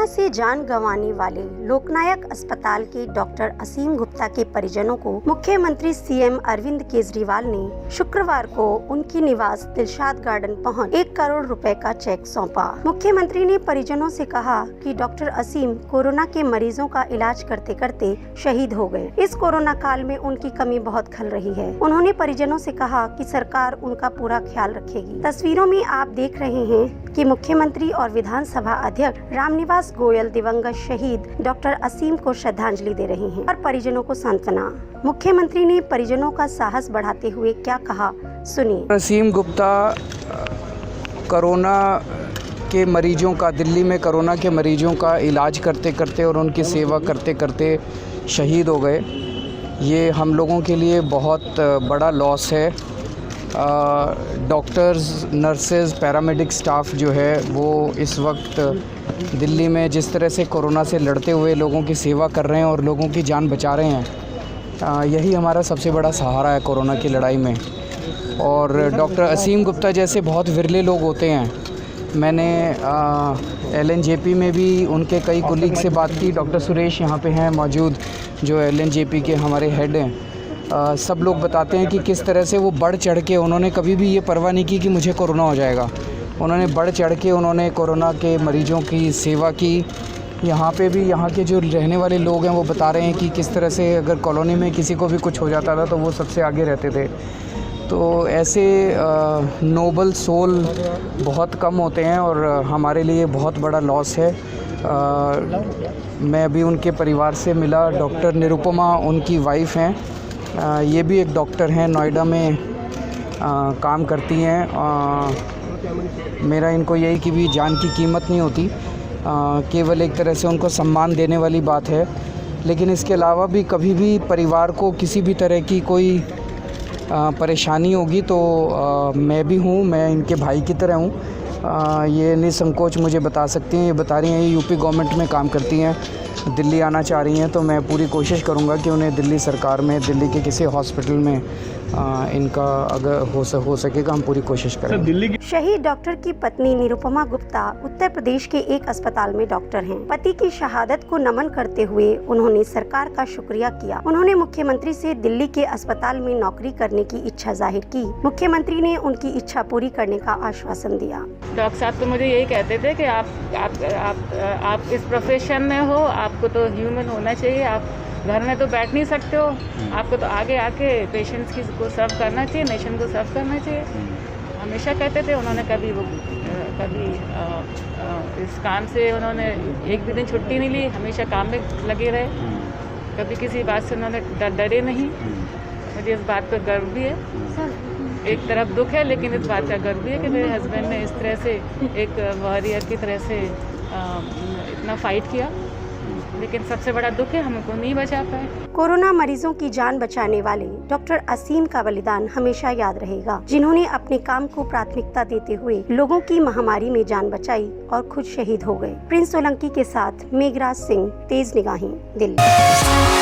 से जान गंवाने वाले लोकनायक अस्पताल के डॉक्टर असीम गुप्ता के परिजनों को मुख्यमंत्री सीएम अरविंद केजरीवाल ने शुक्रवार को उनकी निवास दिलशाद गार्डन पहुंच 1 करोड़ रुपए का चेक सौंपा। मुख्यमंत्री ने परिजनों से कहा कि डॉक्टर असीम कोरोना के मरीजों का इलाज करते करते शहीद हो गए। इस कोरोना काल में उनकी कमी बहुत खल रही है। उन्होंने परिजनों से कहा कि सरकार उनका पूरा ख्याल रखेगी। तस्वीरों में आप देख रहे हैं कि मुख्यमंत्री और विधानसभा अध्यक्ष रामनिवास गोयल दिवंगत शहीद डॉक्टर असीम को श्रद्धांजलि दे रहे हैं और परिजनों को सांत्वना। मुख्यमंत्री ने परिजनों का साहस बढ़ाते हुए क्या कहा, सुनिए। असीम गुप्ता कोरोना के मरीजों का, दिल्ली में कोरोना के मरीजों का इलाज करते करते और उनकी सेवा करते करते शहीद हो गए। ये हम लोगों के लिए बहुत बड़ा लॉस है। डॉक्टर्स, नर्सेज, पैरामेडिक स्टाफ जो है वो इस वक्त दिल्ली में जिस तरह से कोरोना से लड़ते हुए लोगों की सेवा कर रहे हैं और लोगों की जान बचा रहे हैं, यही हमारा सबसे बड़ा सहारा है कोरोना की लड़ाई में। और डॉक्टर असीम गुप्ता जैसे बहुत विरले लोग होते हैं। मैंने LNJP में भी उनके कई कोलीग से बात की। डॉक्टर सुरेश यहाँ पे हैं मौजूद, जो LNJP के हमारे हेड हैं। सब लोग बताते हैं कि किस तरह से वो बढ़ चढ़ के, उन्होंने कभी भी ये परवाह नहीं की कि मुझे कोरोना हो जाएगा। उन्होंने बढ़ चढ़ के उन्होंने कोरोना के मरीजों की सेवा की। यहाँ पे भी यहाँ के जो रहने वाले लोग हैं वो बता रहे हैं कि किस तरह से अगर कॉलोनी में किसी को भी कुछ हो जाता था तो वो सबसे आगे रहते थे। तो ऐसे नोबल सोल बहुत कम होते हैं और हमारे लिए बहुत बड़ा लॉस है। मैं अभी उनके परिवार से मिला। डॉक्टर निरुपमा उनकी वाइफ हैं। ये भी एक डॉक्टर हैं, नोएडा में काम करती हैं। मेरा इनको यही कि भी जान की कीमत नहीं होती, केवल एक तरह से उनको सम्मान देने वाली बात है। लेकिन इसके अलावा भी कभी भी परिवार को किसी भी तरह की कोई परेशानी होगी तो मैं भी हूँ, मैं इनके भाई की तरह हूँ। ये निसंकोच मुझे बता सकती हैं। ये बता रही हैं ये यूपी गवर्नमेंट में काम करती हैं, दिल्ली आना चाह रही हैं, तो मैं पूरी कोशिश करूंगा कि उन्हें दिल्ली सरकार में, दिल्ली के किसी हॉस्पिटल में इनका अगर हो सकेगा हम पूरी कोशिश करेंगे। शहीद डॉक्टर की पत्नी निरुपमा गुप्ता उत्तर प्रदेश के एक अस्पताल में डॉक्टर हैं। पति की शहादत को नमन करते हुए उन्होंने सरकार का शुक्रिया किया। उन्होंने मुख्यमंत्री से दिल्ली के अस्पताल में नौकरी करने की इच्छा जाहिर की। मुख्यमंत्री ने उनकी इच्छा पूरी करने का आश्वासन दिया। डॉक्टर साहब तो मुझे यही कहते थे कि आप इस प्रोफेशन में हो, आपको तो ह्यूमन होना चाहिए। आप घर में तो बैठ नहीं सकते हो, आपको तो आगे आके पेशेंट्स को सर्व करना चाहिए, नेशन को सर्व करना चाहिए। हमेशा कहते थे। उन्होंने कभी इस काम से उन्होंने एक भी दिन छुट्टी नहीं ली, हमेशा काम में लगे रहे। कभी किसी बात से उन्होंने डरे नहीं। मुझे इस बात पर गर्व भी है। एक तरफ दुख है लेकिन इस बात का गर्व भी है कि मेरे हस्बैंड ने इस तरह से एक वॉरियर की तरह से इतना फाइट किया। लेकिन सबसे बड़ा दुख है हम उनको नहीं बचा पाए। कोरोना मरीजों की जान बचाने वाले डॉक्टर असीम का बलिदान हमेशा याद रहेगा, जिन्होंने अपने काम को प्राथमिकता देते हुए लोगों की महामारी में जान बचाई और खुद शहीद हो गए। प्रिंस सोलंकी के साथ मेघराज सिंह, तेज निगाहें, दिल्ली।